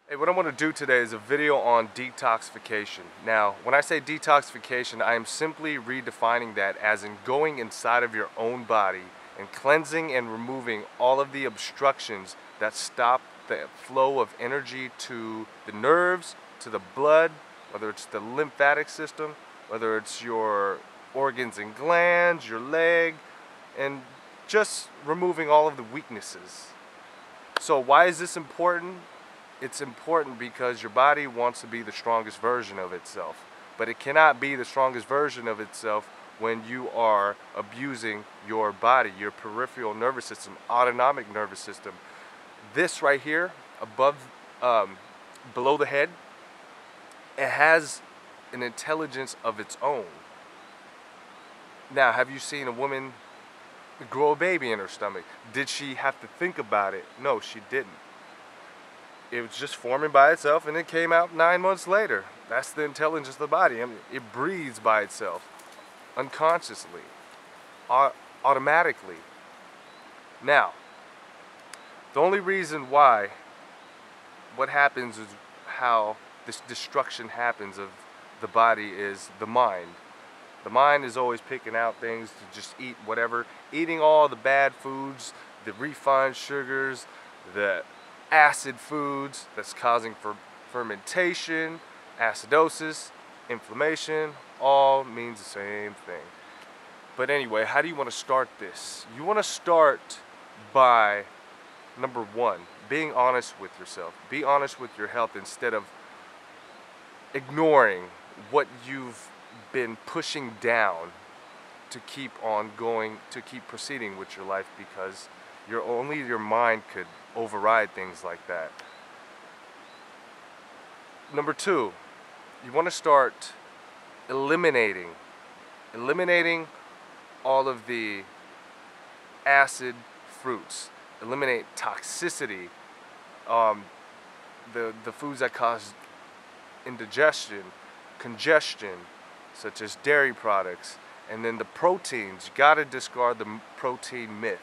Hey, what I want to do today is a video on detoxification. Now, when I say detoxification, I am simply redefining that as in going inside of your own body and cleansing and removing all of the obstructions that stop the flow of energy to the nerves, to the blood, whether it's the lymphatic system, whether it's your organs and glands, your leg, and just removing all of the weaknesses. So why is this important? It's important because your body wants to be the strongest version of itself, but it cannot be the strongest version of itself when you are abusing your body, your peripheral nervous system, autonomic nervous system. This right here, above, below the head, it has an intelligence of its own. Now, have you seen a woman grow a baby in her stomach? Did she have to think about it? No, she didn't. It was just forming by itself and it came out 9 months later. That's the intelligence of the body. I mean, it breathes by itself, unconsciously, automatically. Now, the only reason why what happens is how this destruction happens of the body is the mind. The mind is always picking out things to just eat whatever, eating all the bad foods, the refined sugars, the acid foods that's causing fermentation, acidosis, inflammation, all means the same thing. But anyway, how do you want to start this? You want to start by, number one, being honest with yourself. Be honest with your health instead of ignoring what you've been pushing down to keep on going, to keep proceeding with your life, because only your mind could override things like that. Number two, you want to start eliminating all of the acid fruits. Eliminate toxicity, the foods that cause indigestion, congestion, such as dairy products, and then the proteins. You got to discard the protein myth.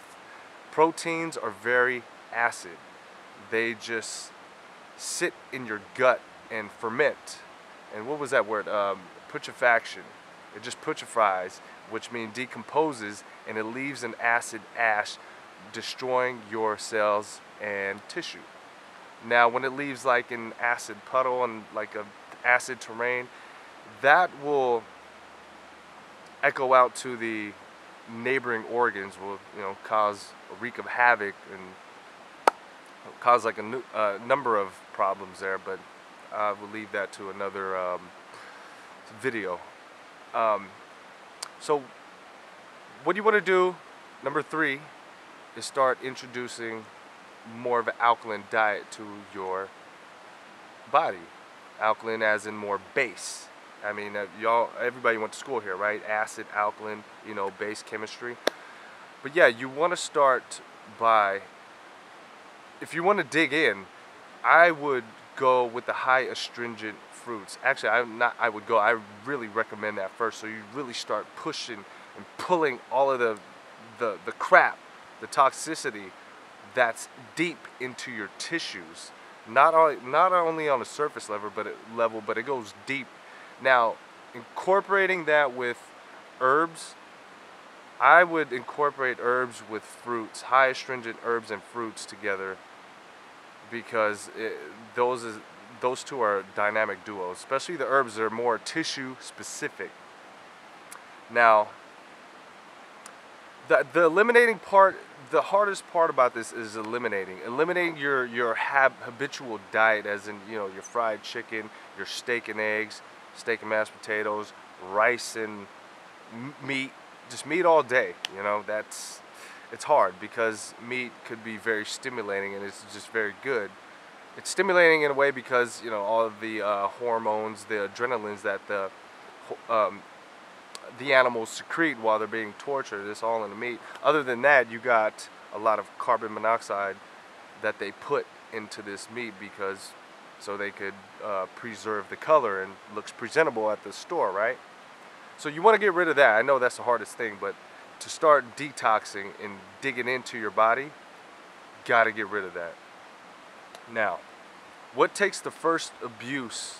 Proteins are very acid. They just sit in your gut and ferment. And what was that word? Putrefaction. It just putrefies, which means decomposes, and it leaves an acid ash, destroying your cells and tissue. Now, when it leaves like an acid puddle and like a acid terrain, that will echo out to the neighboring organs, will cause a wreak of havoc and cause like a number of problems there, but I will leave that to another video. So what you want to do, number three, is start introducing more of an alkaline diet to your body. Alkaline as in more base. I mean, everybody went to school here, right? Acid, alkaline, base chemistry. But yeah, you want to start by, if you want to dig in, I would go with the high astringent fruits. Actually, I really recommend that first. So you really start pushing and pulling all of the crap, the toxicity that's deep into your tissues. Not only on the surface level, but it goes deep. Now, incorporating that with herbs, I would incorporate herbs with fruits, high astringent herbs and fruits together, because those two are dynamic duos, especially the herbs that are more tissue specific. Now, the eliminating part, the hardest part about this is eliminating your habitual diet, as in your fried chicken, your steak and eggs, steak and mashed potatoes, rice and meat, just meat all day. It's hard because meat could be very stimulating and it's just very good. It's stimulating in a way because all of the hormones, the adrenalines that the animals secrete while they're being tortured, it's all in the meat. Other than that, you got a lot of carbon monoxide that they put into this meat so they could preserve the color and looks presentable at the store, right? So you want to get rid of that. I know that's the hardest thing, but to start detoxing and digging into your body, got to get rid of that. Now, What takes the first abuse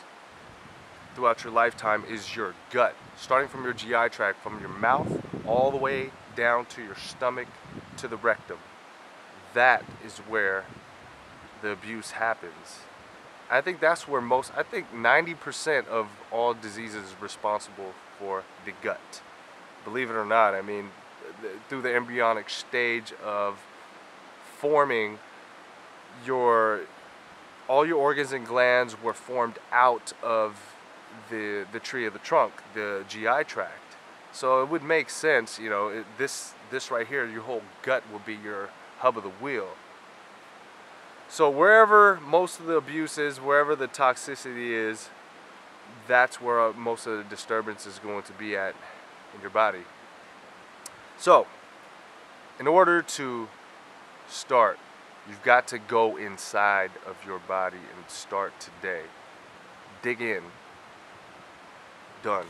throughout your lifetime is your gut, starting from your GI tract, from your mouth all the way down to your stomach to the rectum. That is where the abuse happens. I think that's where I think 90% of all diseases is responsible for the gut. Believe it or not, I mean, through the embryonic stage of forming, all your organs and glands were formed out of the tree of the trunk, the GI tract. So it would make sense, you know, this right here, your whole gut will be your hub of the wheel. So wherever most of the abuse is, wherever the toxicity is, that's where most of the disturbance is going to be at in your body. So, in order to start, you've got to go inside of your body and start today. Dig in. Done.